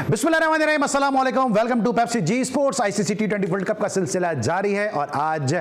बिस्मिल्लाहिर्रहमानिर्रहीम, अस्सलाम वालेकुम, welcome to Pepsi G sports. ICC T20 world cup का सिलसिला जारी है और आज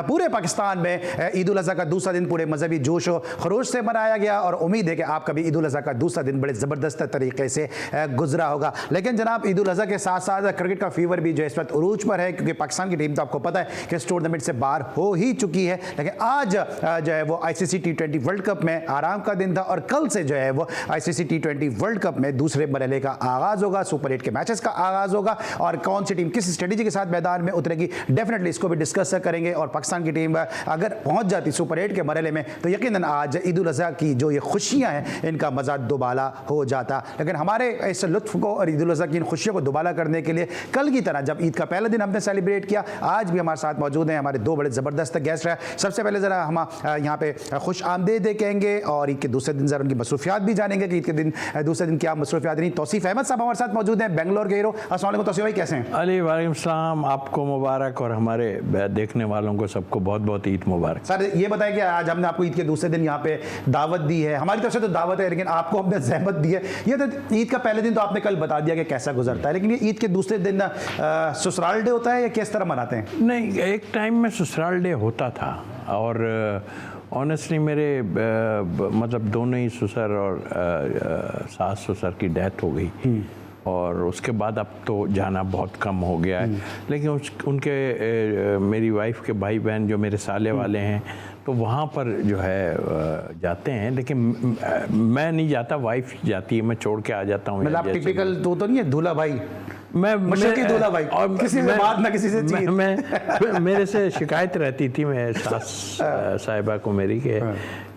पूरे पाकिस्तान में ईद उल अज़हा का दूसरा दिन पूरे मजहबी जोश और खरोश से मनाया गया और उम्मीद है कि आपका भी ईद उल अज़हा का दूसरा दिन बड़े ज़बरदस्त तरीके से गुजरा होगा। लेकिन जनाब, ईद उल अज़हा के साथ साथ क्रिकेट का फीवर भी जो इस वक्त उरूज पर है, क्योंकि पाकिस्तान की टीम तो आपको पता है कि इस टूर्नामेंट से बाहर हो ही चुकी है। लेकिन आज जो है वो आईसीसी टी20 वर्ल्ड कप में आराम का दिन था और कल से जो है वो आईसीसी टी20 वर्ल्ड कप में दूसरे मरहले का आगाज होगा, सुपर 8 के मैचेस का आगाज होगा और कौन सी टीम किस स्ट्रेटेजी के साथ मैदान में उतरेगी, डेफिनेटली इसको भी डिस्कस करेंगे। और पाकिस्तान की टीम अगर पहुंच जाती सुपर 8 के मरहले में तो यकीनन आज ईद उल अज़हा की जो ये खुशियां हैं इनका मजा दोबाला हो जाता। लेकिन हमारे इस लुत्फ को और ईद उल अज़हा की इन खुशियों को दोबाला करने के लिए कल की तरह जब ईद का पहला दिन हमने सेलिब्रेट किया, आज भी हमारे साथ मौजूद हैं हमारे दो बड़े ज़बरदस्त गेस्ट हैं। सबसे पहले ज़रा हम यहाँ पे खुश आमदीद कहेंगे और ईद के दूसरे दिन ज़रा उनकी मसरूफियात भी जानेंगे कि ईद के दिन दूसरे दिन क्या मसरूफियात रही। तौसीफ अहमद साहब हमारे साथ मौजूद हैं, बेंगलोर के हीरो। अस्सलाम वालेकुम तौसीफ भाई, कैसे हैं? अली वालेकुम सलाम, आपको मुबारक और हमारे देखने वालों को सबको बहुत बहुत ईद मुबारक। सर ये बताएं कि आज हमने आपको ईद के दूसरे दिन यहाँ पे दावत दी है, हमारी तरफ से तो दावत है लेकिन आपको हमने ज़हमत दी है। ये तो ईद का पहले दिन तो आपने कल बता दिया कि कैसा गुजरता है, लेकिन ये ईद के दूसरे दिन ससुराल डे होता है या किस तरह मनाते हैं? नहीं, एक टाइम में ससुराल डे होता था और ऑनेस्टली मेरे मतलब दोनों ही ससुर और सास ससुर की डेथ हो गई और उसके बाद अब तो जाना बहुत कम हो गया है। लेकिन उनके मेरी वाइफ के भाई बहन जो मेरे साले वाले हैं तो वहाँ पर जो है जाते हैं, लेकिन मैं नहीं जाता, वाइफ जाती है, मैं छोड़ के आ जाता हूँ। मतलब टिपिकल तो नहीं है दूल्हा भाई, मैं दूल्हा भाई और किसी से बात ना किसी से चीज़। मैं मेरे से शिकायत रहती थी मैं सास साहिबा को मेरी के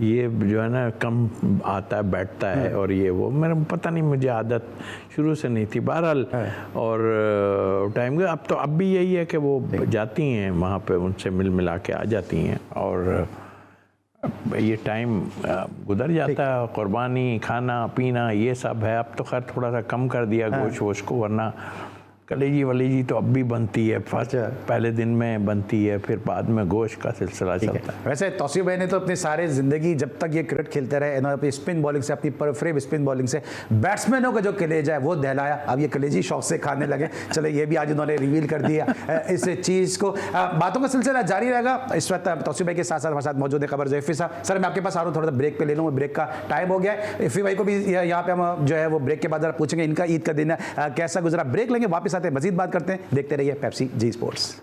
ये जो है ना कम आता है बैठता है और ये वो, मेरा पता नहीं, मुझे आदत शुरू से नहीं थी बहरहाल। और टाइम अब तो अब भी यही है कि वो जाती हैं वहाँ पे, उनसे मिल मिला के आ जाती हैं और ये टाइम गुजर जाता है। कुर्बानी, खाना पीना ये सब है। अब तो खैर थोड़ा सा कम कर दिया गोश्त वोश को, वरना कलेजी वलेजी तो अब भी बनती है, पहले दिन में बनती है, फिर बाद में गोश्त का सिलसिला चलता है। वैसे तौसीफ भाई ने तो अपनी सारी ज़िंदगी जब तक ये क्रिकेट खेलते रहे इन्होंने अपनी स्पिन बॉलिंग से, अपनी परफेक्ट स्पिन बॉलिंग से बैट्समैनों का जो कलेजा है वो दहलाया। अब ये कलेजी शौक से खाने लगे। चले ये भी आज उन्होंने रिवील कर दिया इस चीज़ को। बातों का सिलसिला जारी रहेगा। इस वक्त तौसीफ भाई के साथ साथ हमारे साथ मौजूद है खबर ज़ैफ़ी साहब। सर मैं आपके पास आ रहा हूँ, थोड़ा सा ब्रेक पे ले लूँ, ब्रेक का टाइम हो गया है। इफ़ी भाई को भी यहाँ पे हम जो है वो ब्रेक के बाद जरा पूछेंगे इनका ईद का दिन कैसा गुजरा। ब्रेक लेंगे, वापस आते हैं, मजीद बात करते हैं। देखते रहिए Pepsi G sports.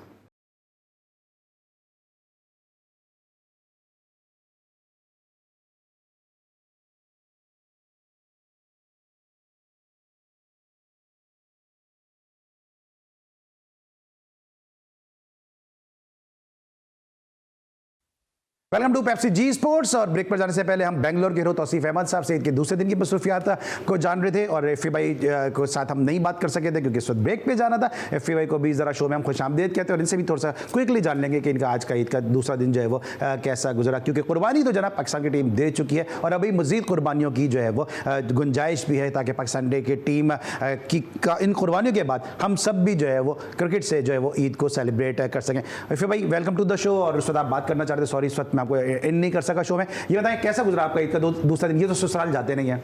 Welcome to Pepsi G sports. और ब्रेक पर जाने से पहले हम बेंगलोर के हीरो तौसीफ अहमद साहब से ईद के दूसरे दिन की मसरूफियात को जान रहे थे और एफ़ी भाई को साथ हम नहीं बात कर सके थे क्योंकि इस वक्त ब्रेक पे जाना था। एफ़ी भाई को भी ज़रा शो में हम खुश आमदीद कहते हैं और इनसे भी थोड़ा सा क्विकली जान लेंगे कि इनका आज का ईद का दूसरा दिन जो है वो कैसा गुजरा, क्योंकि कुर्बानी तो जनाब पाकिस्तान की टीम दे चुकी है और अभी मज़ीद कुर्बानियों की जो है वो गुंजाइश भी है ताकि पाकिस्तान डे की टीम की इन कुर्बानियों के बाद हम सब भी जो है वो क्रिकेट से जो है वो ईद को सेलिब्रेट कर सकें। एफ़ी भाई वेलकम टू द शो। और उस वक्त आप बात करना चाहते थे, सॉरी इस वक्त मैं आपको इन नहीं कर सका शो में। ये बताएं कैसा गुजरा आपका ईद का दूसरा दिन? ये तो ससुराल जाते नहीं हैं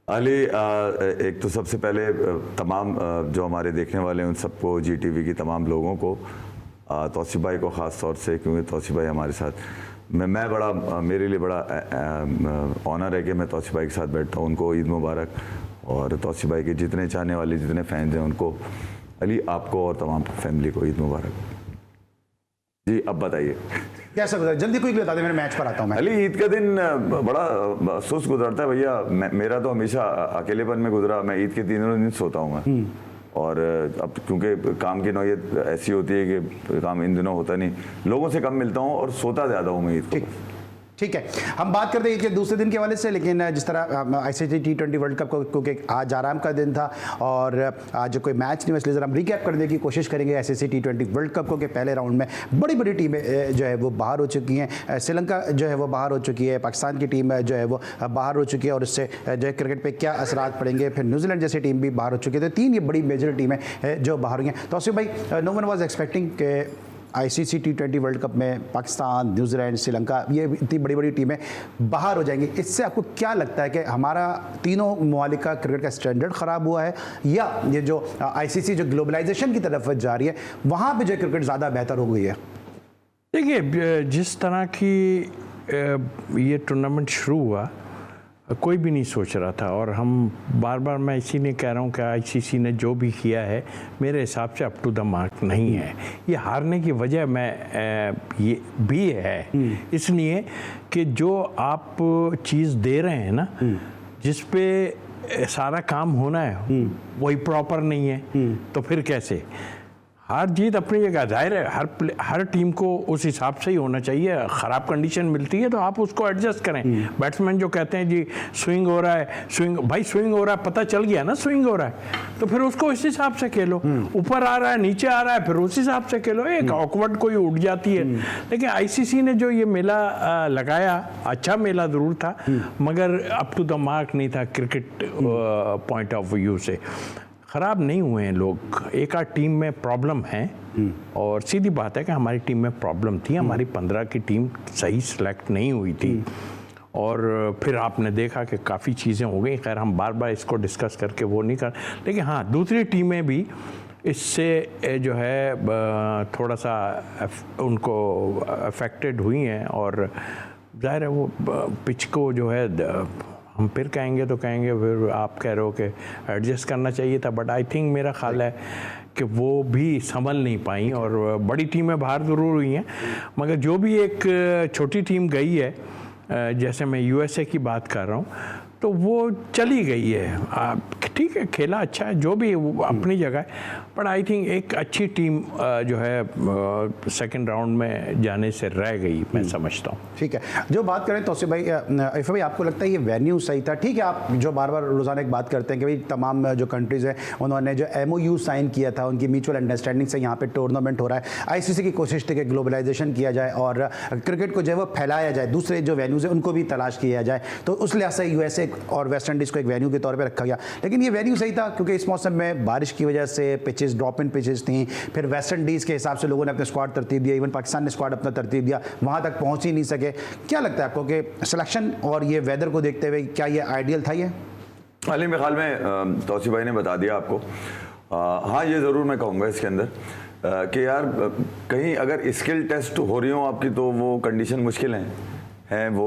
अली। एक तो सबसे पहले तमाम जो हमारे देखने वाले हैं उन सबको, जी टीवी की तमाम लोगों को, तौसीफ भाई को ख़ास तौर से, क्योंकि तौसीफ भाई हमारे साथ मैं बड़ा, मेरे लिए बड़ा ऑनर है कि मैं तौसीफ भाई के साथ बैठता हूँ। उनको ईद मुबारक। और तौसीफ भाई के जितने चाहने वाले, जितने फैंस हैं उनको, अली आपको और तमाम फैमिली को ईद मुबारक। जी अब बताइए कैसा गुजरा? जल्दी क्विकली बता दें, मेरे मैच पर आता हूँ मैं। अली ईद का दिन बड़ा सुस्त गुजरता है भैया। मेरा तो हमेशा अकेलेपन में गुजरा। मैं ईद के तीनों दिन सोता हूँ मैं। और अब क्योंकि काम की नौयत ऐसी होती है कि काम इन दिनों होता नहीं, लोगों से कम मिलता हूँ और सोता ज़्यादा हूँ मैं ईद को। ठीक है, हम बात करते हैं ईद के दूसरे दिन के हवाले से। लेकिन जिस तरह आईसीसी टी20 वर्ल्ड कप को, क्योंकि आज आराम का दिन था और आज कोई मैच नहीं, इसलिए ज़रा हम रिकैप करने की कोशिश करेंगे आईसीसी टी20 वर्ल्ड कप को। कि पहले राउंड में बड़ी बड़ी टीमें जो है वो बाहर हो चुकी हैं। श्रीलंका जो है वो बाहर हो चुकी है, पाकिस्तान की टीम जो है वो बाहर हो चुकी है और इससे जो है क्रिकेट पर क्या असरात पड़ेंगे। फिर न्यूजीलैंड जैसी टीम भी बाहर हो चुकी है। तो तीन ये बड़ी मेजर टीमें जो बाहर हुई हैं। तौसीफ भाई, no one was expecting ICC T20 world cup में पाकिस्तान, न्यूजीलैंड, श्रीलंका, ये इतनी बड़ी बड़ी टीमें बाहर हो जाएंगी, इससे आपको क्या लगता है कि हमारा तीनों ममालिक का क्रिकेट का स्टैंडर्ड ख़राब हुआ है, या ये जो आईसीसी जो ग्लोबलाइजेशन की तरफ जा रही है वहाँ पे जो क्रिकेट ज़्यादा बेहतर हो गई है? देखिए, जिस तरह की ये टूर्नामेंट शुरू हुआ कोई भी नहीं सोच रहा था, और हम बार बार मैं इसीलिए कह रहा हूँ कि आईसीसी ने जो भी किया है मेरे हिसाब से अप टू द मार्क नहीं है। ये हारने की वजह मैं ये भी है इसलिए कि जो आप चीज़ दे रहे हैं ना, जिस पे सारा काम होना है वही प्रॉपर नहीं है, तो फिर कैसे? हार जीत अपनी जगह, जाहिर है हर टीम को उस हिसाब से ही होना चाहिए। ख़राब कंडीशन मिलती है तो आप उसको एडजस्ट करें। बैट्समैन जो कहते हैं जी स्विंग हो रहा है, स्विंग हो रहा है, पता चल गया ना स्विंग हो रहा है, तो फिर उसको इस हिसाब से खेलो। ऊपर आ रहा है, नीचे आ रहा है, फिर उस हिसाब से खेलो। एक ऑकवर्ड कोई उठ जाती है। लेकिन आईसीसी ने जो ये मेला लगाया, अच्छा मेला ज़रूर था, मगर अप टू द मार्क नहीं था क्रिकेट पॉइंट ऑफ व्यू से। ख़राब नहीं हुए हैं लोग, एक आध टीम में प्रॉब्लम है, और सीधी बात है कि हमारी टीम में प्रॉब्लम थी। हमारी 15 की टीम सही सिलेक्ट नहीं हुई थी, और फिर आपने देखा कि काफ़ी चीज़ें हो गई। खैर हम बार बार इसको डिस्कस करके वो नहीं कर, लेकिन हाँ दूसरी टीमें भी इससे जो है थोड़ा सा उनको अफेक्टेड हुई हैं, और ज़ाहिर है वो पिच को जो है हम फिर कहेंगे तो कहेंगे फिर आप कह रहे हो कि एडजस्ट करना चाहिए था, बट आई थिंक मेरा ख्याल है कि वो भी संभल नहीं पाई, और बड़ी टीमें बाहर ज़रूर हुई हैं, मगर जो भी एक छोटी टीम गई है, जैसे मैं यूएसए की बात कर रहा हूँ, तो वो चली गई है। ठीक है, खेला अच्छा है, जो भी वो अपनी जगह है, बट आई थिंक एक अच्छी टीम जो है सेकंड राउंड में जाने से रह गई, मैं समझता हूँ। ठीक है, जो बात करें तौसीफ भाई, इफ़ भाई आपको लगता है ये वेन्यू सही था? ठीक है, आप जो बार बार रोज़ाना एक बात करते हैं कि भाई तमाम जो कंट्रीज़ हैं उन्होंने जो MOU साइन किया था, उनकी म्यूचुअल अंडरस्टैंडिंग से यहाँ पे टूर्नामेंट हो रहा है। आईसीसी की कोशिश थी कि ग्लोबलाइजेशन किया जाए और क्रिकेट को जो है वो फैलाया जाए, दूसरे जो वेन्यूज़ हैं उनको भी तलाश किया जाए, तो उस लिहाज से यूएसए और वेस्ट इंडीज़ को एक वेन्यू के तौर पर रखा गया। लेकिन ये वेन्यू सही था क्योंकि इस मौसम में बारिश की वजह से पिचेस ड्रॉप इन पिचेस थी, फिर वेस्ट इंडीज़ के हिसाब से लोगों ने अपने स्क्वाड तरतीब दिया, इवन पाकिस्तान ने स्क्वाड अपना तरतीब दिया, वहाँ तक पहुँच ही नहीं सके। क्या लगता है आपको कि सिलेक्शन और ये वेदर को देखते हुए क्या ये आइडियल था? ये हाल मेरे ख्याल में तौसीफ भाई ने बता दिया आपको। हाँ, ये ज़रूर मैं कहूँगा इसके अंदर कि यार कहीं अगर स्किल टेस्ट हो रही हो आपकी तो वो कंडीशन मुश्किल है, वो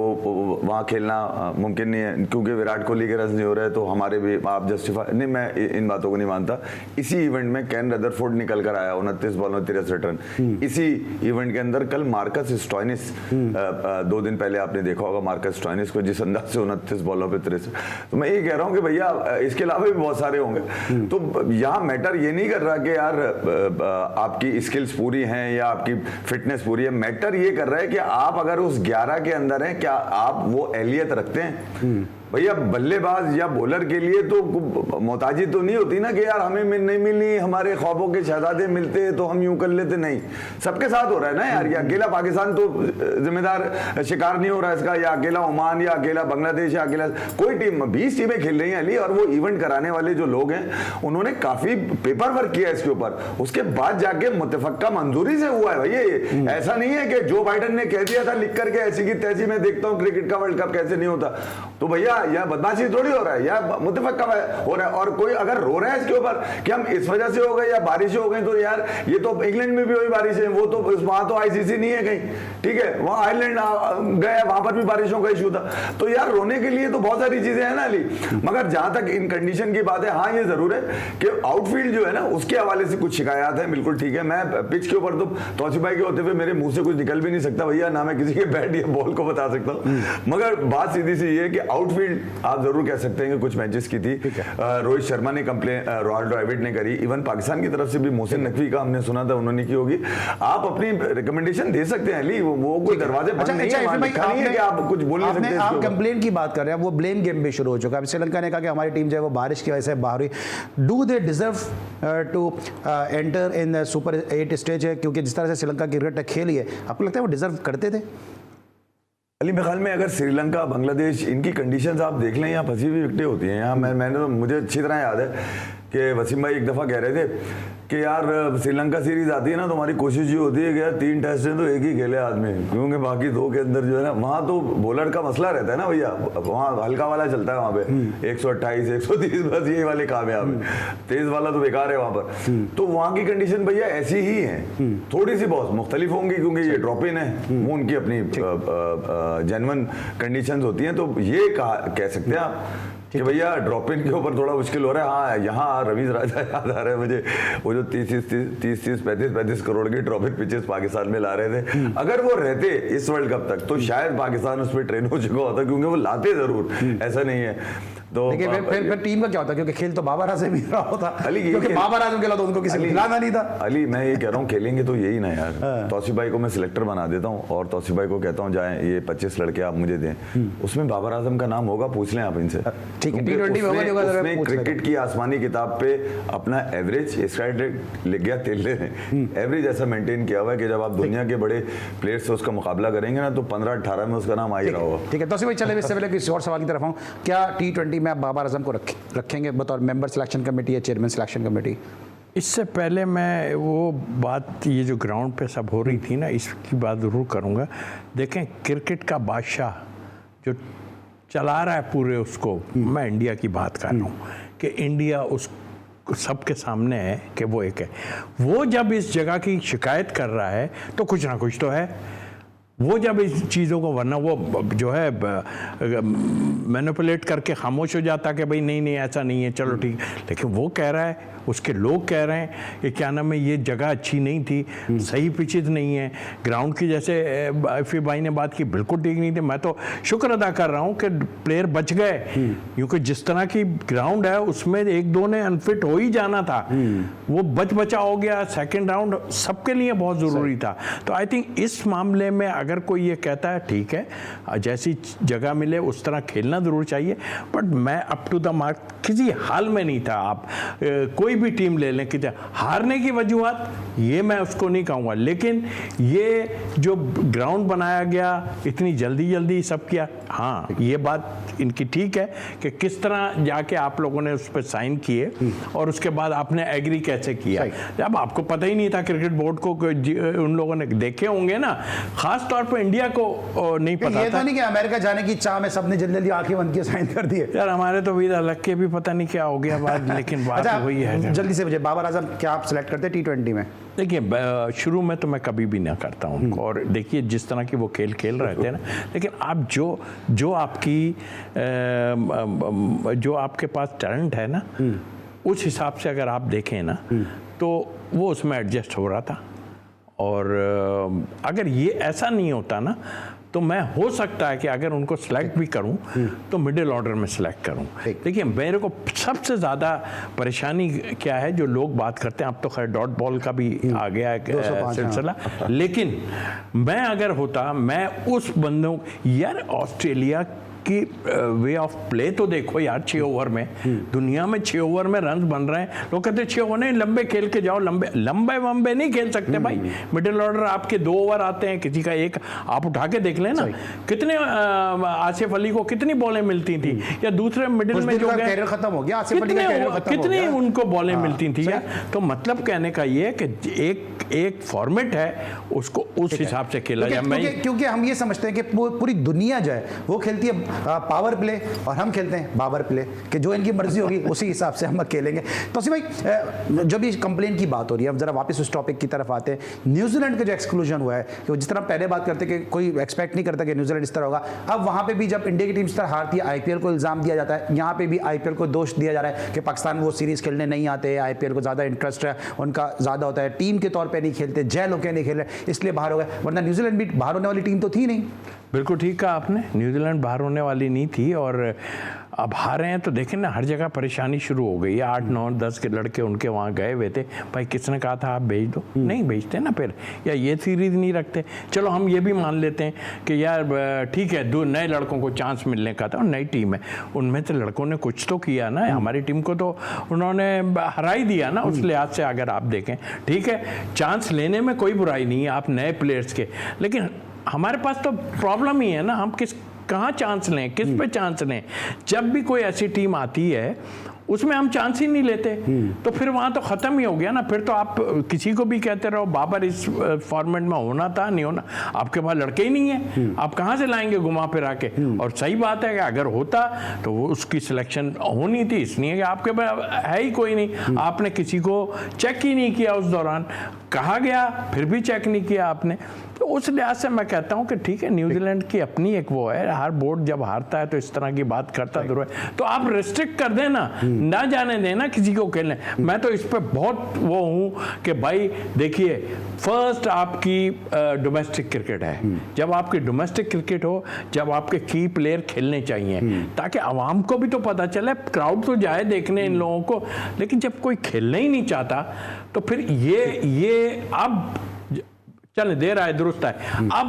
वहाँ खेलना मुमकिन नहीं है, क्योंकि विराट कोहली के रन नहीं हो रहे तो हमारे भी आप जस्टिफाई नहीं, मैं इन बातों को नहीं मानता। इसी इवेंट में कैन रदरफोर्ड निकल कर आया 29 बॉल में 63 रन। इसी इवेंट के अंदर कल मार्कस स्टोइनिस, 2 दिन पहले आपने देखा होगा मार्कस स्टोइनिस को, जिस अंदाज से 29 बॉलों पर 63। तो मैं ये कह रहा हूँ कि भैया इसके अलावा भी बहुत सारे होंगे। तो यहाँ मैटर ये नहीं कर रहा कि यार आपकी स्किल्स पूरी हैं या आपकी फिटनेस पूरी है, मैटर ये कर रहा है कि आप अगर उस 11 के अंदर है, क्या आप वो एहलियत रखते हैं? भैया बल्लेबाज या बॉलर के लिए तो मोहताजी तो नहीं होती ना कि यार हमें नहीं मिली, हमारे ख्वाबों के शहजादे मिलते तो हम यूं कर लेते। नहीं, सबके साथ हो रहा है ना यार। ये अकेला पाकिस्तान तो जिम्मेदार शिकार नहीं हो रहा है इसका, या अकेला ओमान या अकेला बांग्लादेश या अकेला कोई टीम, 20 टीमें खेल रही हैं अली, और वो इवेंट कराने वाले जो लोग हैं उन्होंने काफी पेपर वर्क किया इसके ऊपर, उसके बाद जाके मुतफक्का मंजूरी से हुआ है भैया। ऐसा नहीं है कि जो बाइडन ने कह दिया था लिख करके ऐसी की तैसी मैं देखता हूँ क्रिकेट का वर्ल्ड कप कैसे नहीं होता, तो भैया या बदमाशी थोड़ी हो रहा है, या मुतफक्का हो रहा है। और कोई अगर रो रहा है इसके ऊपर कि हम इस वजह से हो गए या बारिश हो गई, तो यार ये तो इंग्लैंड में भी हुई बारिश है, वो तो वहां तो आईसीसी नहीं है कहीं, ठीक है, वहां आयरलैंड गया, वहां पर भी बारिशों का इशू था। तो यार रोने के लिए तो बहुत सारी चीजें हैं ना अली, मगर जहां तक इन कंडीशन की बात है, हाँ ये जरूर है कि आउटफील्ड जो है ना उसके हवाले से कुछ शिकायत है, बिल्कुल ठीक है। मैं पिच के ऊपर तो तौसीफ भाई के होते हुए मेरे मुंह से कुछ निकल भी नहीं सकता भैया, ना मैं किसी के बैट या बॉल को बता सकता हूँ, मगर बात सीधी सी ये है कि आउटफील्ड आप जरूर कह सकते हैं कि कुछ मैचेस की थी। रोहित शर्मा ने कंप्लेन, रोनाल्डो एविड ने करी, इवन पाकिस्तान की तरफ से भी मोहसिन नकवी का हमने सुना था उन्होंने की होगी। आप अपनी रिकमेंडेशन दे सकते हैं अली, वो कोई दरवाजे बंद नहीं है, लिखा नहीं है कि आप कुछ बोल नहीं सकते। आप कंप्लेन की बात कर रहे हैं, वो ब्लेम गेम भी शुरू हो चुका है। श्रीलंका ने कहा कि हमारी टीम जो है वो बारिश की वजह से बाहर हुई। Do they deserve to enter in super 8 stage है, क्योंकि जिस तरह से श्रीलंका क्रिकेट खेली है, आपको लगता है वो डिजर्व करते थे? अली मेरे ख्याल में अगर श्रीलंका, बांग्लादेश, इनकी कंडीशंस आप देख लें, यहाँ फंसी हुई विकेटें होती हैं। यहाँ मैंने तो मुझे अच्छी तरह याद है कि वसीम भाई एक दफ़ा कह रहे थे कि यार श्रीलंका सीरीज आती है ना, तो हमारी कोशिश ये होती है कि यार 3 टेस्ट हैं तो एक ही खेले आदमी, क्योंकि बाकी 2 के अंदर जो है ना, वहाँ तो बॉलर का मसला रहता है ना भैया, वहाँ हल्का वाला चलता है वहाँ पे 128 130 बस यही वाले कामयाब है, तेज वाला तो बेकार है वहाँ पर। तो वहाँ की कंडीशन भैया ऐसी ही है, थोड़ी सी बहुत मुख्तलिफ होंगी क्योंकि ये ड्रॉप इन है, वो उनकी अपनी जेन्युइन कंडीशंस होती हैं। तो ये कह सकते हैं आप कि भैया ड्रॉप इन के ऊपर थोड़ा मुश्किल हो रहा है। हाँ, यहाँ रवीज राजा याद आ रहा है मुझे, वो जो 30 35 करोड़ के ड्रॉप इन पिचेस पाकिस्तान में ला रहे थे, अगर वो रहते इस वर्ल्ड कप तक तो शायद पाकिस्तान उस पर ट्रेन हो चुका होता, क्योंकि वो लाते जरूर, ऐसा नहीं है। तो फिर टीम का क्या होता, क्योंकि खेल तो बाबर आजम ही रहा होता, क्योंकि बाबर आजम खेला तो उनको किसी को खिलाना नहीं था। अली मैं ये कह रहा हूँ खेलेंगे तो यही ना यार, तौसीफ भाई को मैं सिलेक्टर बना देता हूँ और तौसीफ भाई को कहता हूँ जाएं ये 25 लड़के आप मुझे दें, उसमें बाबर आजम का नाम होगा, पूछ लें आप इनसे। ठीक है, T20 में होगा, उसमें क्रिकेट की आसमानी किताब पे अपना एवरेज स्ट्राइक रेट लिख गया, तेले ने एवरेज ऐसा मेंटेन किया हुआ है कि जब आप दुनिया के बड़े प्लेयर्स से उसका मुकाबला करेंगे ना, तो 15-18 में उसका नाम आ ही रहा होगा। ठीक है तौसीफ भाई, चले इससे पहले किसी और सवाल की तरफ आऊँ, क्या T20 में आप बाबर आजम को रखेंगे बतौर मेंबर सिलेक्शन कमेटी या चेयरमैन सिलेक्शन कमेटी? इससे पहले मैं वो बात, ये जो ग्राउंड पे सब हो रही थी ना, इसकी बात ज़रूर करूँगा। देखें, क्रिकेट का बादशाह जो चला रहा है पूरे उसको, मैं इंडिया की बात कर रहा हूँ कि इंडिया उस सबके सामने है कि वो एक है। वो जब इस जगह की शिकायत कर रहा है तो कुछ ना कुछ तो है। वो जब इस चीज़ों को, वरना वो जो है मैनिपुलेट करके खामोश हो जाता कि भाई नहीं ऐसा नहीं है, चलो ठीक। लेकिन वो कह रहा है, उसके लोग कह रहे हैं कि क्या नाम है, ये जगह अच्छी नहीं थी, सही पिचेस नहीं है, ग्राउंड की जैसे एफी भाई ने बात की बिल्कुल ठीक नहीं थी। मैं तो शुक्र अदा कर रहा हूँ कि प्लेयर बच गए, क्योंकि जिस तरह की ग्राउंड है उसमें 1-2 ने अनफिट हो ही जाना था, वो बचा हो गया। सेकेंड राउंड सबके लिए बहुत ज़रूरी था। तो आई थिंक इस मामले में अगर कोई ये कहता है ठीक है, जैसी जगह मिले उस तरह खेलना ज़रूर चाहिए, बट मैं अप टू द मार्क किसी हाल में नहीं था। आप कोई भी टीम ले लें, कि हारने की वजूहत ये मैं उसको नहीं कहूँगा, लेकिन ये जो ग्राउंड बनाया गया इतनी जल्दी सब किया, हाँ ये बात इनकी ठीक है कि किस तरह जाके आप लोगों ने उस पर साइन किए और उसके बाद आपने एग्री कैसे किया। जब आपको पता ही नहीं था, क्रिकेट बोर्ड को उन लोगों ने देखे होंगे ना, खास तौर पर इंडिया को नहीं पता ये था। तो नहीं कि अमेरिका जाने की चाह में सबने जल्दी आंखें बंद किए साइन कर दिए यार। हमारे तो वीर अलग के भी पता नहीं क्या हो गया बात, लेकिन बात वही है। जल्दी से मुझे बाबर आजम क्या आप सिलेक्ट करते T20 में? देखिए, शुरू में तो मैं कभी भी ना करता हूँ उनको, और देखिए जिस तरह की वो खेल रहे थे ना, लेकिन आप जो आपके पास टैलेंट है ना, उस हिसाब से अगर आप देखें ना, तो वो उसमें एडजस्ट हो रहा था। और अगर ये ऐसा नहीं होता ना, तो मैं हो सकता है कि अगर उनको सिलेक्ट भी करूं तो मिडिल ऑर्डर में सिलेक्ट करूं। देखिए, मेरे को सबसे ज़्यादा परेशानी क्या है, जो लोग बात करते हैं, अब तो खैर डॉट बॉल का भी आ गया है सिलसिला, लेकिन मैं अगर होता, मैं उस बंदों, यार ऑस्ट्रेलिया की वे ऑफ प्ले तो देखो यार, 6 ओवर में, दुनिया में 6 ओवर में रन बन रहे हैं। लोग कहते हैं 6 ओवर नहीं, लंबे खेल के जाओ, लंबे नहीं खेल सकते भाई। मिडिल ऑर्डर आपके 2 ओवर आते हैं, किसी का 1, आप उठा के देख लेना कितने आसिफ अली को कितनी बॉलें मिलती थी, या दूसरे मिडिल में जो कैरियर खत्म हो गया, आसिफ अली का कैरियर खत्म हो गया, कितनी उनको बॉलें मिलती थी यार। तो मतलब कहने का ये कि एक फॉर्मेट है, उसको उस हिसाब से खेला जाए। क्योंकि हम ये समझते हैं कि पूरी दुनिया जो है वो खेलती है पावर प्ले और हम खेलते हैं बाबर प्ले, कि जो इनकी मर्जी होगी उसी हिसाब से हम खेलेंगे। तो भाई, जब ये कंप्लेन की बात हो रही है, अब जरा वापस उस टॉपिक की तरफ आते हैं। न्यूजीलैंड का जो एक्सक्लूजन हुआ है, कि जिस तरह पहले बात करते कि कोई एक्सपेक्ट नहीं करता कि न्यूजीलैंड इस तरह होगा, अब वहां पे भी जब इंडिया की टीम इस तरह हारती है, आईपीएल को इल्जाम दिया जाता है, यहाँ पे भी आईपीएल को दोष दिया जा रहा है कि पाकिस्तान वो सीरीज खेलने नहीं आते, आईपीएल को ज्यादा इंटरेस्ट है उनका, ज्यादा होता है, टीम के तौर पर नहीं खेलते, जेल होकर नहीं खेल रहे, इसलिए बाहर हो गए, वरना न्यूजीलैंड भी बाहर होने वाली टीम तो थी नहीं। बिल्कुल ठीक कहा आपने, न्यूजीलैंड बाहर होने वाली नहीं थी, और अब हारे हैं तो देखें ना, हर जगह परेशानी शुरू हो गई है। 8, 9, 10 के लड़के उनके वहाँ गए हुए थे, भाई किसने कहा था आप भेज दो, नहीं भेजते ना फिर, या ये सीरीज नहीं रखते। चलो हम ये भी मान लेते हैं कि यार ठीक है, 2 नए लड़कों को चांस मिलने का था, और नई टीम है, उनमें से लड़कों ने कुछ तो किया ना, हमारी टीम को तो उन्होंने हरा ही दिया ना, उस लिहाज से अगर आप देखें, ठीक है, चांस लेने में कोई बुराई नहीं है आप नए प्लेयर्स के, लेकिन हमारे पास तो प्रॉब्लम ही है ना, हम कहाँ चांस लें, किस पे चांस लें। जब भी कोई ऐसी टीम आती है, उसमें हम चांस ही नहीं लेते, तो फिर वहां तो खत्म ही हो गया ना। फिर तो आप किसी को भी कहते रहो बाबर इस फॉर्मेट में होना था, नहीं होना, आपके पास लड़के ही नहीं है, आप कहां से लाएंगे घुमा फिरा के। और सही बात है कि अगर होता तो वो उसकी सिलेक्शन होनी थी, इसलिए कि आपके पास है ही कोई नहीं, आपने किसी को चेक ही नहीं किया उस दौरान, कहा गया फिर भी चेक नहीं किया आपने। तो उस लिहाज से मैं कहता हूं कि ठीक है, न्यूजीलैंड की अपनी एक वो है, हर बोर्ड जब हारता है तो इस तरह की बात करता जरूर है, तो आप रिस्ट्रिक्ट कर देना, ना जाने देना किसी को खेलने। मैं तो इस पे बहुत वो हूं कि भाई देखिए, फर्स्ट आपकी डोमेस्टिक क्रिकेट है, जब आपकी डोमेस्टिक क्रिकेट हो, जब आपके की प्लेयर खेलने चाहिए, ताकि आवाम को भी तो पता चले, क्राउड तो जाए देखने इन लोगों को, लेकिन जब कोई खेलना ही नहीं चाहता तो फिर ये अब चल दे रहा है, दुरुस्त है, अब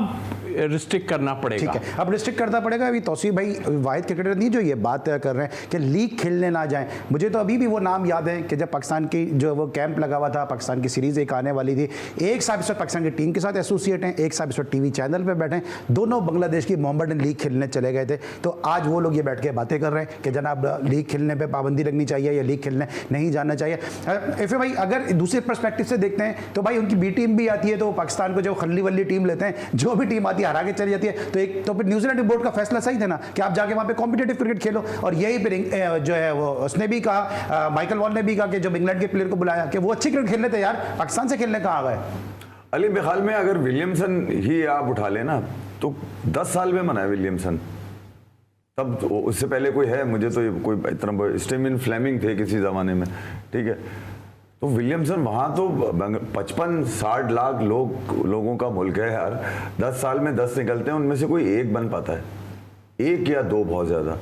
रिस्ट्रिक्ट करना पड़ेगा। ठीक है, अब रिस्ट्रिक्ट करना पड़ेगा। अभी तौसीफ भाई वाहिद क्रिकेटर नहीं जो ये बात कर रहे हैं कि लीग खेलने ना जाएं। मुझे तो अभी भी वो नाम याद है कि जब पाकिस्तान की जो वो कैंप लगा हुआ था, पाकिस्तान की सीरीज एक आने वाली थी, एक साहब इस वक्त पाकिस्तान की टीम के साथ एसोसिएट हैं, एक साहब इस वक्त टीवी चैनल पर बैठे हैं, दोनों बांग्लादेश की मोहम्मडन लीग खेलने चले गए थे। तो आज वो लोग ये बैठ के बातें कर रहे हैं कि जनाब लीग खेलने पर पाबंदी लगनी चाहिए या लीग खेलने नहीं जाना चाहिए। एफ भाई अगर दूसरे पर्सपेक्टिव से देखते हैं तो भाई उनकी बी टीम भी आती है, तो पाकिस्तान को जो खल्ली वल्ली टीम लेते हैं, जो भी टीम आती है हरा के चली जाती है, तो फिर न्यूजीलैंड बोर्ड का फैसला सही था ना कि आप जाके वहां पे कॉम्पिटिटिव क्रिकेट खेलो। और यही फिर जो है वो उसने भी कहा, माइकल वॉल ने भी कहा कि जब इंग्लैंड के प्लेयर को बुलाया कि वो अच्छी क्रिकेट खेल लेते यार, पाकिस्तान से खेलने कहाँ आ गए। अली मेरे ख्याल में अगर विलियमसन ही आप उठा लेना तो 10 साल में मना है विलियमसन, तब तो उससे पहले कोई है, मुझे तो कोई इतना स्टीवन फ्लेमिंग थे किसी जमाने में, ठीक है। तो विलियमसन वहाँ तो 55-60 लाख लोगों का मुल्क है यार, 10 साल में 10 निकलते हैं, उनमें से कोई एक बन पाता है, एक या दो बहुत ज़्यादा।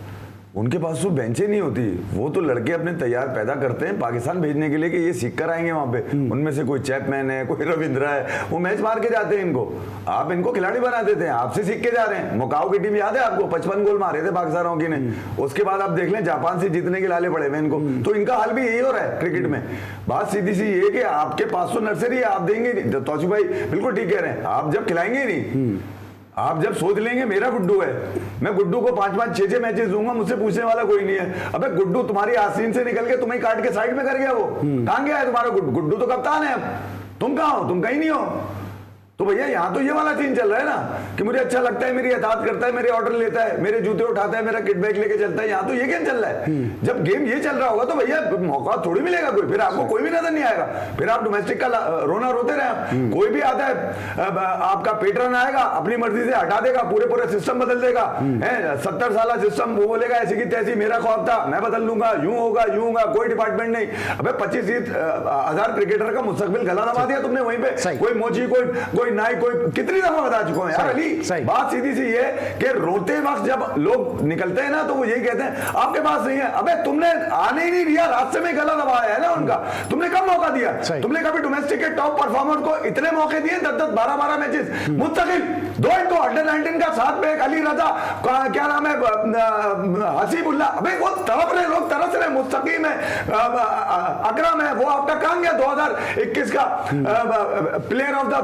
उनके पास तो बेंचें नहीं होती, वो तो लड़के अपने तैयार पैदा करते हैं पाकिस्तान भेजने के लिए कि ये सीख कर आएंगे वहाँ पे। उनमें से कोई चैपमैन है, कोई रविंद्रा है, वो मैच मार के जाते हैं इनको, आप इनको खिलाड़ी बना देते हैं, आपसे सीख के जा रहे हैं। मुकाओ की टीम याद है आपको, 55 गोल मारे थे पाकिस्तान हॉकी ने, उसके बाद आप देख लें जापान से जीतने के लाले पड़े हुए इनको। तो इनका हाल भी यही हो रहा है क्रिकेट में। बात सीधी सी ये कि आपके पास तो नर्सरी है, आप देंगे नहीं। तौसीफ भाई बिल्कुल ठीक कह रहे हैं, आप जब खिलाएंगे नहीं, आप जब सोच लेंगे मेरा गुड्डू है, मैं गुड्डू को 5-5, 6-6 मैचेस दूंगा, मुझसे पूछने वाला कोई नहीं है। अबे गुड्डू तुम्हारी आसीन से निकल के तुम्हें काट के साइड में कर गया, वो कहां गया है तुम्हारा गुड्डू? गुड्डू तो कप्तान है, अब तुम कहां हो? तुम कहीं नहीं हो। तो भैया यहाँ तो ये वाला सीन चल रहा है ना कि मुझे अच्छा लगता है, मेरी अतात करता है, मेरे ऑर्डर लेता है, मेरे जूते उठाता है, मेरा किट बैग लेके चलता है। यहाँ तो ये गेम चल रहा है। जब गेम ये चल रहा होगा तो भैया मौका थोड़ी मिलेगा कोई, फिर आपको कोई भी नजर नहीं आएगा, फिर आप डोमेस्टिक का रोना रोते रहे। कोई भी आता है, आपका पेट्रन आएगा, अपनी मर्जी से हटा देगा, पूरे सिस्टम बदल देगा, 70 साल सिस्टम, वो बोलेगा ऐसी की तैसी, मेरा ख्वाब था मैं बदल लूंगा, यूं होगा, कोई डिपार्टमेंट नहीं। अबे 25,000 क्रिकेटर का मुस्तकबिल गला दबा दिया तुमने वहीं पे। कोई मोची, कोई नाई, कोई कितनी दफा बता चुका हूं यार अली। बात सीधी सी ये कि रोते वक्त जब लोग निकलते हैं ना तो वो यही कहते हैं आपके पास नहीं है। अबे तुमने आने ही नहीं दिया, रास्ते में गला दबाया है ना उनका, तुमने कब मौका दिया? तुमने कभी डोमेस्टिक के टॉप परफॉर्मर को इतने मौके दिए? 10-10, 12-12 मैचेस मुस्तकिल, 2 इनको अंडर-19 का, साथ में एक अली रजा, क्या नाम है, हसीबुल्ला। अबे वो तड़प रहे लोग, तरस रहे। मुस्तकीम है, अकरम है, वो आपका कहां गया 2021 का प्लेयर ऑफ द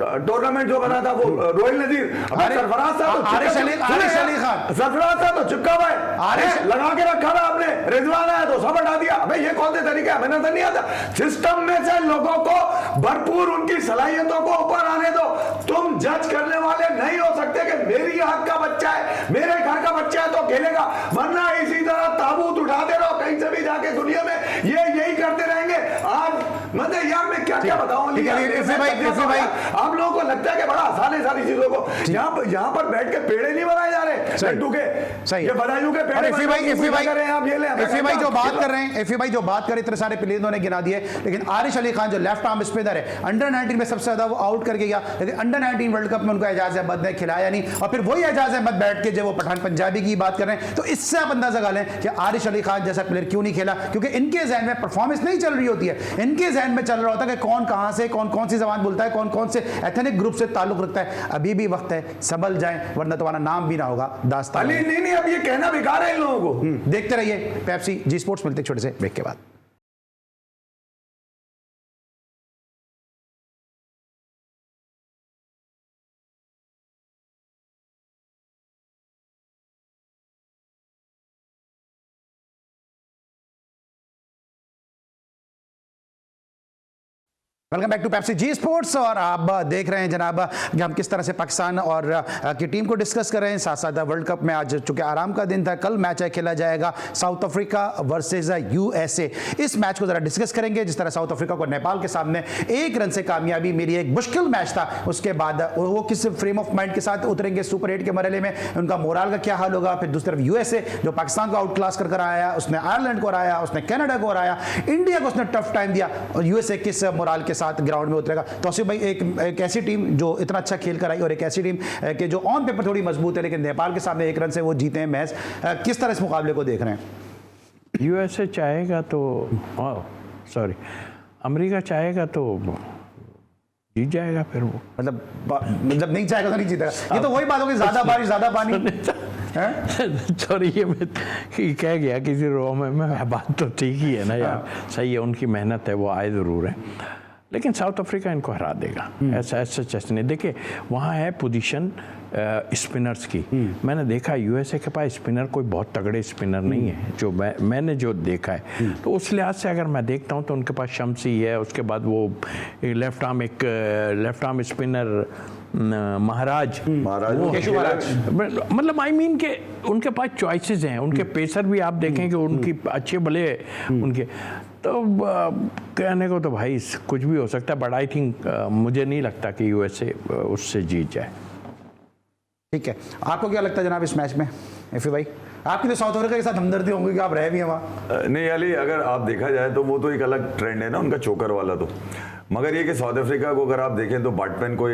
टूर्नामेंट जो बना था, वो रोहिल नजीर। सरफराज था तो सरफराज था तो चिपका हुआ है, लगा के रखा था आपने। रिजवान आया तो सब हटा दिया। अबे ये कौन से तरीके, हमें नजर नहीं आता। सिस्टम में से लोगों को भरपूर उनकी सलाहियतों को ऊपर आने दो। तुम जज करने वाले नहीं हो सकते कि मेरी हक का बच्चा है, मेरे घर का बच्चा है तो खेलेगा, वरना इसी तरह ताबूत उठाते रहो कहीं से भी जाके दुनिया में, ये यही करते रहेंगे। आज मतलब यार मैं क्या क्या बताऊं, आप लोगों को लगता है कि बड़ा आसान है सारी चीजों को। यहाँ पर बैठ के पेड़े नहीं बनाए जा रहे लड्डू के, ये बदायूं के पेड़े। एफी भाई जो बात कर रहे हैं, एफी भाई जो बात कर रहे, इतने सारे प्लेयर उन्होंने गिना दिए, लेकिन आरिश अली खान जो लेफ्ट आर्म स्पिनर है, अंडर-19 में सबसे ज्यादा वो आउट करके गया, लेकिन अंडर-19 वर्ल्ड कप में उनको एजाज अहमद ने खिलाया नहीं। और फिर वही एजाज अहमद बैठ के जो वो पठान पंजाबी की बात कर रहे हैं, तो इससे आप अंदाजा लगा लें कि आरिश अली खान जैसा प्लेयर क्यों नहीं खेला, क्योंकि इनके जहन में परफॉर्मेंस नहीं चल रही होती है, इनके जहन में चल रहा होता है कि कौन कहां से, कौन कौन सी जबान बोलता है, कौन कौन से एथनिक ग्रुप से ताल्लुक रखता है। अभी भी वक्त है, संभल जाएं, वरना तुम्हारा नाम भी ना होगा दास्तान। नहीं, अब ये कहना बेकार है इन लोगों को। देखते रहिए पेप्सी जी स्पोर्ट्स। मिलते छोटे से ब्रेक के बाद। Welcome back to Pepsi G sports. और आप देख रहे हैं जनाब कि हम किस तरह से पाकिस्तान और की टीम को डिस्कस कर रहे हैं। साथ साथ वर्ल्ड कप में आज चूंकि आराम का दिन था, कल मैच है खेला जाएगा साउथ अफ्रीका वर्सेस यूएसए। इस मैच को जरा डिस्कस करेंगे। जिस तरह साउथ अफ्रीका को नेपाल के सामने 1 रन से कामयाबी मिली, एक मुश्किल मैच था, उसके बाद वो किस फ्रेम ऑफ माइंड के साथ उतरेंगे सुपर 8 के मरहले में, उनका मोराल का क्या हाल होगा। फिर दूसरी तरफ यूएसए जो पाकिस्तान को आउट क्लास कर आया, उसने आयरलैंड को हराया, उसने कनाडा को हराया, इंडिया को उसने टफ टाइम दिया, और यूएसए किस मोराल के साथ ग्राउंड में उतरेगा। तौसीफ भाई, एक ऐसी टीम जो इतना अच्छा खेल कर आई और एक ऐसी टीम के जो ऑन पेपर थोड़ी मजबूत है, लेकिन नेपाल के सामने 1 रन से वो जीते हैं मैच, किस तरह इस मुकाबले को देख रहे हैं? यूएसए चाहेगा तो अमेरिका चाहेगा तो जीत जाएगा। फिर वो मतलब नहीं चाहेगा तो नहीं जीतेगा। ये तो वही बात होगी, ज्यादा बारिश ज्यादा पानी। सॉरी, ये मैं कह गया किसी रो में, बात तो ठीक ही है ना यार, सही है, उनकी मेहनत है, वो आए ज़रूर है, लेकिन साउथ अफ्रीका इनको हरा देगा। ऐसा नहीं। देखिए, वहाँ है पोजीशन स्पिनर्स की। मैंने देखा यूएसए के पास स्पिनर कोई बहुत तगड़े स्पिनर नहीं है, जो मैंने जो देखा है। तो उस लिहाज से अगर मैं देखता हूँ तो उनके पास शम्सी है, उसके बाद वो लेफ्ट आर्म स्पिनर महाराज, मतलब आई मीन के उनके पास चॉइसेस हैं। उनके पेसर भी आप देखें कि उनकी अच्छे भले उनके, तो कहने को तो भाई कुछ भी हो सकता है, बट आई थिंक मुझे नहीं लगता कि यूएसए उससे जीत जाए। ठीक है, आपको क्या लगता है जनाब इस मैच में? एफी भाई, आपकी तो साउथ अफ्रीका के साथ हमदर्दी होंगी कि आप रहे भी हैं वहाँ। नहीं अली, अगर आप देखा जाए तो वो तो एक अलग ट्रेंड है ना उनका, चोकर वाला। तो मगर ये कि साउथ अफ्रीका को अगर आप देखें तो बाटपेन को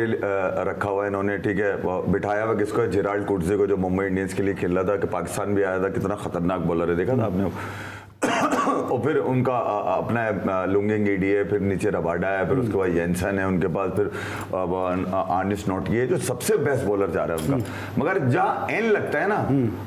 रखा हुआ है इन्होंने, ठीक है, बिठाया हुआ किसको है, जेराल्ड कुर्जे को, जो मुंबई इंडियंस के लिए खेल रहा था, कि पाकिस्तान भी आया था, कितना खतरनाक बॉलर है, देखा था आपने। और फिर उनका अपना लुंगिंग ईडी है, फिर नीचे रबाडा है, फिर उसके बाद येंसन है उनके पास, फिर आर्निस्ट नॉट की है, जो सबसे बेस्ट बॉलर जा रहा है उनका। मगर जहाँ एन लगता है ना,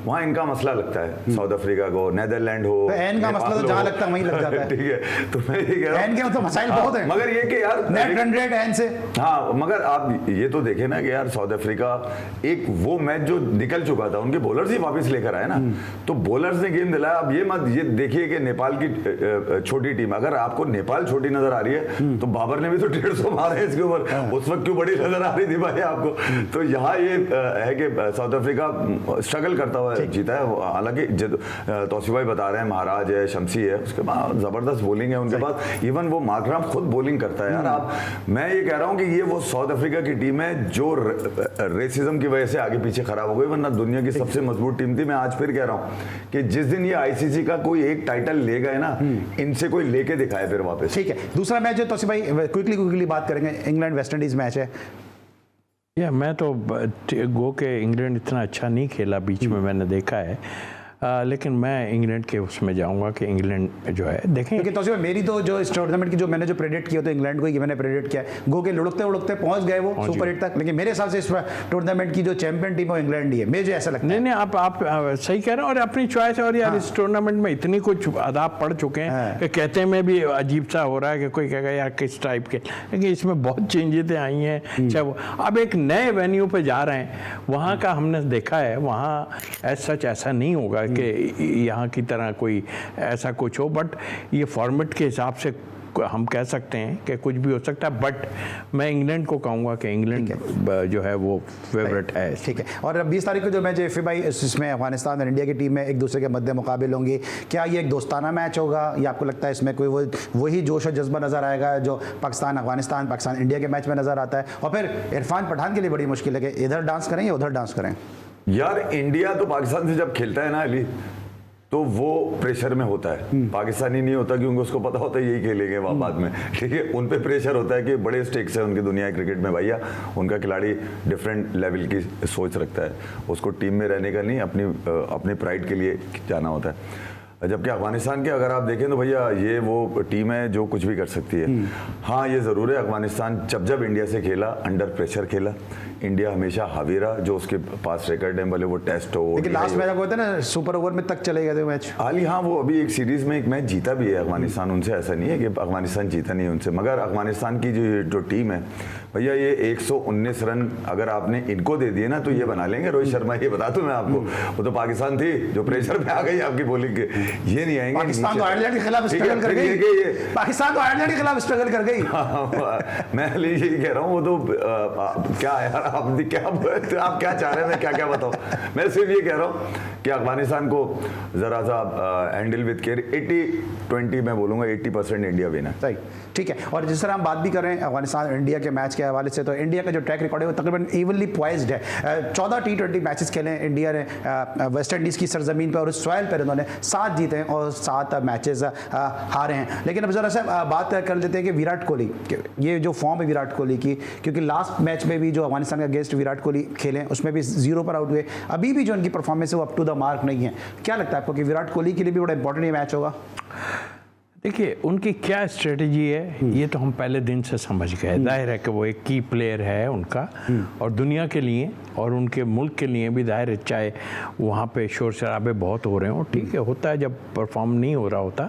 वहाँ इनका मसला लगता है साउथ अफ्रीका को, नेदरलैंड हो, तो एन का मसला तो जहाँ लगता है वहीं लग जाता है। ठीक है, तो मैं ये कह रहा हूँ एन के तो मसाइल बहुत हैं, मगर ये कि यार नेट रन रेट एन से। हाँ, मगर आप ये तो देखे ना कि यार साउथ अफ्रीका एक वो मैच जो निकल चुका था, उनके बॉलर्स ही वापस लेकर आए ना, तो बॉलर्स ने गेम दिलाया। अब ये मत ये देखिए कि नेपाल की छोटी टीम, अगर आपको नेपाल छोटी नजर आ रही है तो बाबर ने भी तो 150 मारे इसके ऊपर, उस वक्त क्यों बड़ी नजर आ रही थी भाई आपको? तो यहाँ ये है कि साउथ अफ्रीका स्ट्रगल करता हुआ जीता है। हालांकि तौसीफ भाई बता रहे हैं महाराज है, शम्सी है, उसके बाद जबरदस्त बॉलिंग है उनके पास, इवन वो मार्कराम खुद बॉलिंग करता है यार। मैं ये कह रहा हूँ कि ये वो साउथ अफ्रीका की टीम है जो रेसिज्म की वजह से आगे पीछे खराब हो गई, वरना दुनिया की सबसे मजबूत टीम थी। मैं आज फिर कह रहा हूँ कि जिस दिन ये आईसीसी का कोई एक टाइटल ले गए ना, इनसे कोई लेके दिखाए फिर वापस। ठीक है, दूसरा मैच है तो भाई क्विकली बात करेंगे, इंग्लैंड वेस्ट इंडीज मैच है। मैं तो गो के इंग्लैंड इतना अच्छा नहीं खेला बीच में, मैंने देखा है, लेकिन मैं इंग्लैंड के उसमें जाऊंगा कि इंग्लैंड जो है देखें, क्योंकि तो मेरी तो जो इस टूर्नामेंट की जो मैंने जो प्रेडिक्ट किया तो इंग्लैंड को ही मैंने प्रेडिक्ट किया है। गो के लुढ़कते पहुंच गए वो सुपर 8 तक, लेकिन मेरे हिसाब से इस टूर्नामेंट की जो चैंपियन टीम है इंग्लैंड ही है, मुझे ऐसा लगता है। नहीं आप सही कह रहे हैं, और अपनी चॉइस है। और यार इस टूर्नामेंट में इतनी कुछ आदाब पड़ चुके हैं कि कहते में भी अजीब सा हो रहा है कि कोई कहेगा यार किस टाइप के, लेकिन इसमें बहुत चेंजेस आई हैं। चाहे वो अब एक नए वेन्यू पे जा रहे हैं, वहाँ का हमने देखा है, वहाँ सच ऐसा नहीं होगा कि यहाँ की तरह कोई ऐसा कुछ हो, बट ये फॉर्मेट के हिसाब से हम कह सकते हैं कि कुछ भी हो सकता है। बट मैं इंग्लैंड को कहूँगा कि इंग्लैंड जो है वो फेवरेट है। ठीक है, और 20 तारीख को जो मैच है भाई, इसमें अफगानिस्तान और इंडिया की टीम में एक दूसरे के मध्य मुकाबले होंगे। क्या ये एक दोस्ताना मैच होगा या आपको लगता है इसमें कोई वही जोश और जज्बा नजर आएगा जो पाकिस्तान अफगानिस्तान, पाकिस्तान इंडिया के मैच में नजर आता है? और फिर इरफान पठान के लिए बड़ी मुश्किल है कि इधर डांस करें या उधर डांस करें। यार इंडिया तो पाकिस्तान से जब खेलता है ना अली, तो वो प्रेशर में होता है, पाकिस्तानी नहीं होता, क्योंकि उसको पता होता है यही खेलेंगे वहाँ बाद में। ठीक है, उन पे प्रेशर होता है कि बड़े स्टेक्स है उनकी दुनिया क्रिकेट में भैया, उनका खिलाड़ी डिफरेंट लेवल की सोच रखता है, उसको टीम में रहने का नहीं, अपनी प्राइड के लिए जाना होता है। जबकि अफगानिस्तान के अगर आप देखें तो भैया ये वो टीम है जो कुछ भी कर सकती है। हाँ, ये ज़रूर है, अफगानिस्तान जब इंडिया से खेला अंडर प्रेशर खेला, इंडिया हमेशा हावी रहा, जो उसके पास रिकॉर्ड है, भले वो टेस्ट हो। लेकिन लास्ट मैच होता है ना, सुपर ओवर में तक चले गए थे मैच। हाल हाँ, वो अभी एक सीरीज में एक मैच जीता भी है अफगानिस्तान उनसे, ऐसा नहीं है कि अफगानिस्तान जीता नहीं उनसे, मगर अफगानिस्तान की जो टीम है भैया ये 119 रन अगर आपने इनको दे दिए ना तो ये बना लेंगे रोहित शर्मा, ये बता दूं मैं आपको। वो तो पाकिस्तान थी जो प्रेशर में आ गई आपकी बॉलिंग के, ये नहीं आएंगे। पाकिस्तान तो आयरलैंड के खिलाफ स्ट्रगल कर गई, पाकिस्तान तो आयरलैंड के खिलाफ स्ट्रगल कर गई। मैं यही कह रहा हूँ, वो तो क्या यार आप क्या चाह रहे हैं, मैं क्या क्या बताऊँ। मैं सिर्फ ये कह रहा हूँ कि अफगानिस्तान को जरा सा हैंडल विद केयर। 80-20 मैं बोलूँगा 80% इंडिया विनर। सही, ठीक है। और जिस तरह हम बात भी कर रहे हैं अफगानिस्तान इंडिया के मैच के हवाले से, तो इंडिया का जो ट्रैक रिकॉर्ड है वो तकरीबन इवनली पॉइज्ड है। 14 T20 मैचेस खेले इंडिया ने वेस्ट इंडीज़ की सरजमीन पर, और उस सॉइल पर उन्होंने 7 जीते हैं और 7 मैचेस हारे हैं। लेकिन अब ज़रा सा बात कर लेते हैं कि विराट कोहली, ये जो फॉर्म है विराट कोहली की, क्योंकि लास्ट मैच में भी जो अफगानिस्तान के अगेंस्ट विराट कोहली खेले उसमें भी 0 पर आउट हुए, अभी भी जो उनकी परफॉर्मेंस है वो अप टू द मार्क नहीं है। क्या लगता है आपको कि विराट कोहली के लिए भी बड़ा इंपॉर्टेंट ये मैच होगा? देखिए उनकी क्या स्ट्रेटजी है ये तो हम पहले दिन से समझ गए। जाहिर है कि वो एक की प्लेयर है उनका, और दुनिया के लिए और उनके मुल्क के लिए भी जाहिर है, चाहे वहाँ पे शोर शराबे बहुत हो रहे हो, ठीक है, होता है जब परफॉर्म नहीं हो रहा होता,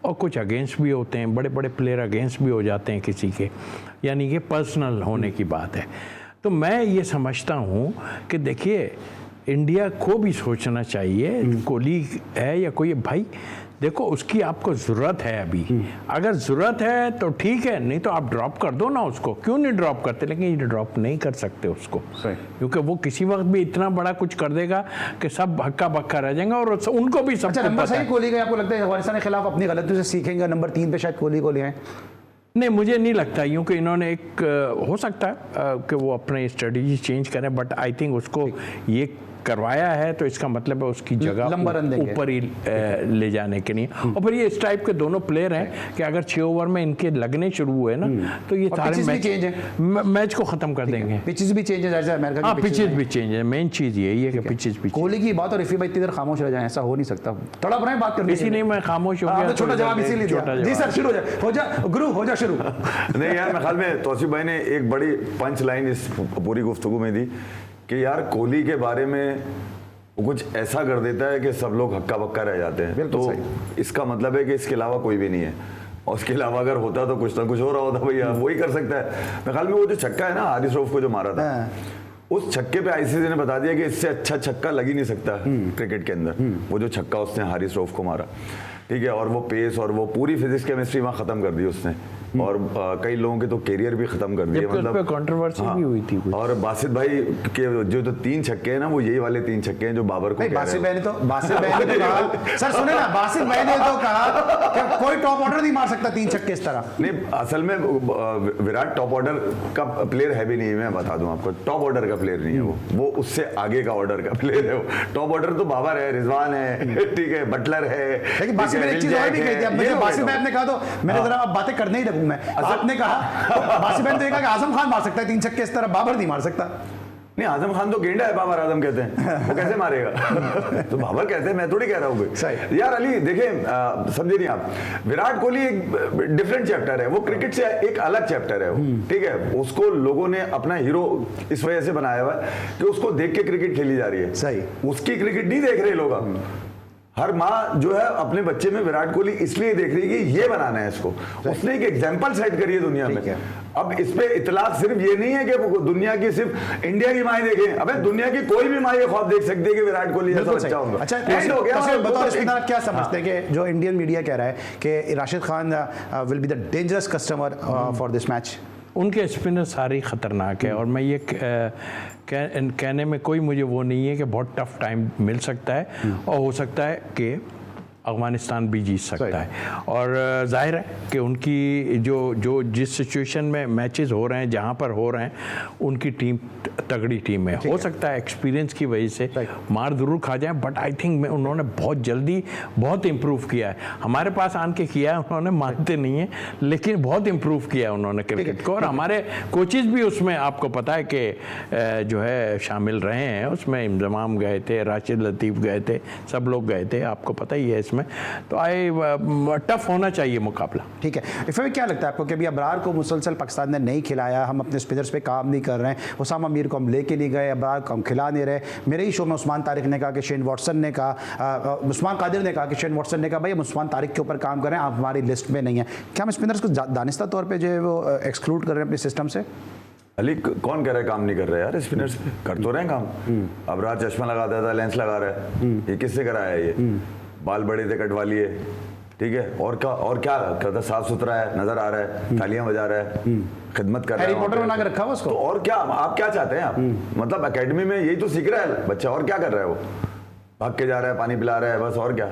और कुछ अगेंस्ट भी होते हैं, बड़े बड़े प्लेयर अगेंस्ट भी हो जाते हैं किसी के, यानी कि पर्सनल होने की बात है। तो मैं ये समझता हूँ कि देखिए इंडिया को भी सोचना चाहिए, कोहली है या कोई भाई, देखो उसकी आपको ज़रूरत है अभी, अगर ज़रूरत है तो ठीक है, नहीं तो आप ड्रॉप कर दो ना उसको। क्यों नहीं ड्रॉप करते? लेकिन ये ड्रॉप नहीं कर सकते उसको, क्योंकि वो किसी वक्त भी इतना बड़ा कुछ कर देगा कि सब हक्का बक्का रह जाएंगे, और उनको भी सब। अच्छा, नंबर सही कोहली का आपको लगता है अफगानिस्तान के खिलाफ अपनी गलतियों से सीखेंगे, नंबर 3 पे शायद कोहली को ले आए? नहीं, मुझे नहीं लगता, यूँ कि इन्होंने एक हो सकता है कि वो अपने स्ट्रेटजी चेंज करें, बट आई थिंक उसको ये करवाया है तो इसका मतलब है उसकी जगह ऊपर ही ले जाने के लिए। और फिर ये इस टाइप के दोनों प्लेयर हैं कि अगर 6 ओवर में इनके लगने शुरू हुए ना तो ये सारे मैच को खत्म कर देंगे। पिचेस भी चेंज है, अमेरिका हाँ पिचेस भी चेंज है, मेन चीज़ यही है कि पिचेस भी। कोहली की बात और रफी भाई इतनी देर खामोश रह जाए, ऐसा हो नहीं सकता। थोड़ा बना बात करनी, इसी नहीं मैं खामोश हो गया। छोटा जवाब इसीलिए दिया। जी सर, शुरू हो जा गुरु, हो जा शुरू। नहीं यार, मेरे ख्याल में तौसीफ भाई ने एक बड़ी पंच लाइन इस पूरी गुफ्तगू में दी कि यार कोहली के बारे में वो कुछ ऐसा कर देता है कि सब लोग हक्का बक्का रह जाते हैं। तो इसका मतलब है कि इसके अलावा कोई भी नहीं है, और उसके अलावा अगर होता तो कुछ ना कुछ हो रहा होता भैया, वही कर सकता है। मेरे ख्याल में वो जो छक्का है ना हारिस रऊफ को जो मारा था, उस छक्के पे आईसीसी ने बता दिया कि इससे अच्छा छक्का लग ही नहीं सकता क्रिकेट के अंदर। वो जो छक्का उसने हारिस रऊफ को मारा, ठीक है, और वो पेस और वो पूरी फिजिक्स केमिस्ट्री वहाँ खत्म कर दी उसने, और कई लोगों के तो कैरियर भी खत्म कर दिए। मतलब कंट्रोवर्सी भी हुई थी कुछ। और बासित भाई के जो 3 छक्के हैं ना, वो यही वाले 3 छक्के हैं जो बाबर को बासित भाई ने तो कहा, सर सुने ना, बासित भाई ने तो कहा कि कोई टॉप ऑर्डर नहीं मार सकता 3 छक्के इस तरह। नहीं, असल में विराट टॉप ऑर्डर का प्लेयर है भी नहीं, मैं बता दूं आपको, टॉप ऑर्डर का प्लेयर नहीं है वो उससे आगे का ऑर्डर का प्लेयर है। वो टॉप ऑर्डर तो बाबर है, रिजवान है, ठीक है, बटलर है। लेकिन बासित भाई एक चीज और भी कही थी, मुझे बासित भाई ने कहा तो मैंने जरा बातें करने ही लगूं मैं। आपने कहा बासित भाई ने कहा कि आजम खान मार सकता है 3 छक्के इस तरह, बाबर नहीं मार सकता। नहीं, आजम खान तो गेंडा है, बाबर आजम कहते हैं, वो कैसे मारेगा? तो बाबर कहते हैं, मैं थोड़ी कह रहा हूँ यार। अली देखिए, समझे नहीं आप, विराट कोहली एक डिफरेंट चैप्टर है, वो क्रिकेट से एक अलग चैप्टर है वो, ठीक है। उसको लोगों ने अपना हीरो इस वजह से बनाया हुआ है कि उसको देख के क्रिकेट खेली जा रही है। सही, उसकी क्रिकेट नहीं देख रहे लोग अब। हर माँ जो है अपने बच्चे में विराट कोहली इसलिए देख रही है कि ये बनाना है इसको, उसने एक एग्जांपल सेट करी है दुनिया में। अब इस पे इतलाक सिर्फ ये नहीं है कि वो दुनिया की सिर्फ इंडिया की माएँ देखें, अबे दुनिया की कोई भी माँ ये ख्वाब देख सकती है कि विराट कोहली जैसा बच्चा होगा। अच्छा, हो गया। क्या समझते हैं कि जो इंडियन मीडिया कह रहा है कि Rashid Khan will be the dangerous customer for this match? उनके स्पिनर सारे खतरनाक है, और मैं ये कहने में कोई मुझे वो नहीं है कि बहुत टफ टाइम मिल सकता है, और हो सकता है कि अफगानिस्तान भी जीत सकता है। और जाहिर है कि उनकी जो जिस सिचुएशन में मैचेस हो रहे हैं, जहाँ पर हो रहे हैं, उनकी टीम तगड़ी टीम है। हो सकता है एक्सपीरियंस की वजह से मार जरूर खा जाए, बट आई थिंक उन्होंने बहुत जल्दी बहुत इम्प्रूव किया है। हमारे पास आन के किया है उन्होंने, मानते नहीं है, लेकिन बहुत इम्प्रूव किया है उन्होंने क्रिकेट को। और हमारे कोचेज भी उसमें आपको पता है कि जो है शामिल रहे हैं उसमें। इंजमाम गए थे, राशिद लतीफ़ गए थे, सब लोग गए थे, आपको पता ही है इसमें। तो टफ होना चाहिए मुकाबला। ठीक है, इसमें क्या लगता है आपको कि अभी अबरार को मुसलसल पाकिस्तान ने नहीं खिलाया, हम अपने स्पिनर्स पे काम नहीं कर रहे हैं, उसामा मीर को हम लेके नहीं गए, अबरार को हम खिला नहीं रहे। मेरे ही शो में उस्मान तारिक ने कहा कि शेन वॉटसन ने कहा, उस्मान कादिर ने कहा कि शेन वॉटसन ने कहा भाई हम उस्मान तारिक के ऊपर काम करें, आप हमारी लिस्ट में नहीं है। क्या हम स्पिनर्स को दानिस्ता तौर पर जो है वो एक्सक्लूड कर रहे हैं अपने सिस्टम से? अली कौन कह रहा है काम नहीं कर रहे यार, स्पिनर्स कर तो रहे हैं काम। अब रात चश्मा लगाता था, लेंस लगा रहा है, ये किससे कराया है? ये बाल बड़े थे कटवा लिए, ठीक है, और क्या कहता, साफ सुथरा है, नजर आ रहा है, तालियां बजा रहा है, खिदमत कर रहा है, हैरी पॉटर बना के रखा हुआ उसको। तो और क्या आप क्या चाहते हैं आप? मतलब एकेडमी में यही तो सीख रहा है बच्चा, और क्या कर रहा है? वो भाग के जा रहा है, पानी पिला रहा है, बस, और क्या?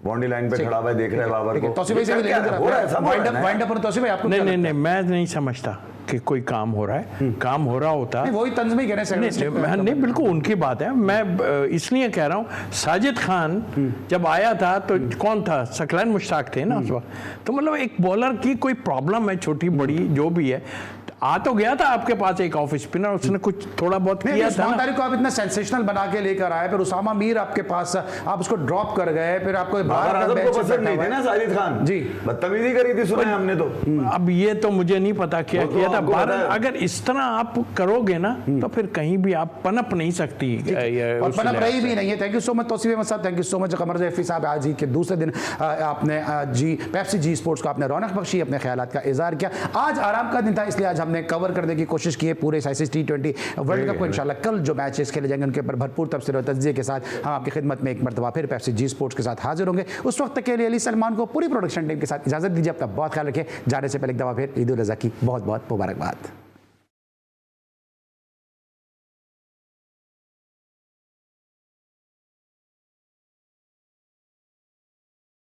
बाउंड्री लाइन पे खड़ा हुआ है, देख रहा है बाबर को। तौसीफ भाई से भी लेकर हो रहा है, सब हो रहा है। वाइंड अप पर तौसीफ भाई आपको नहीं नहीं नहीं, मैं नहीं समझता कि कोई काम हो रहा है। काम हो रहा होता नहीं, वही तंज में ही कह रहे हैं। नहीं, बिल्कुल उनकी बात है। मैं इसलिए कह रहा हूँ, साजिद खान जब आया था तो कौन था? सकलैन मुश्ताक थे ना उस वक्त। तो मतलब एक बॉलर की कोई प्रॉब्लम है, छोटी बड़ी जो भी है, आ तो गया था आपके पास एक ऑफ स्पिनर, उसने कुछ थोड़ा बहुत किया था। उस्मान तारिक को आप इतना सेंसेशनल बना के लेकर आए, फिर उसामा मीर आपके पास, आप उसको ड्रॉप कर गए, फिर आपको बाबर आजम को पसंद नहीं थे ना साजिद खान जी, बदतमीजी करी थी, सुना है हमने तो। अब ये तो मुझे नहीं पता क्या तो किया था। आपको पता है। अगर इस तरह आप करोगे ना तो फिर कहीं भी आप पनप नहीं सकती। और पनप रही भी नहीं है। Thank you so much Tauseef Ahmed साहब, thank you so much Qamar जैफी साहब। आज ही के दूसरे दिन आपने जी पेप्सी जी स्पोर्ट्स को आपने रौनक बख्शी, अपने ख्यालात का इजहार किया। आज आराम का दिन था, इसलिए आज हमने कवर करने की कोशिश की है पूरे आईसीसी T20 वर्ल्ड कप को। इंशाल्लाह कल जो मैचेस खेले जाएंगे उनके ऊपर भरपूर तफसीर और तज्जिए के साथ हम आपकी खिदमत में एक मरतबा फिर पेप्सी जी स्पोर्ट्स के साथ हाजिर होंगे। उस वक्त के लिए अली सलमान को पूरी प्रोडक्शन टीम के साथ इजाजत दीजिए। अपना बहुत ख्याल रखें। जाने से पहले एक दफा फिर ईद उल अज़हा की बहुत बहुत मुबारकबाद।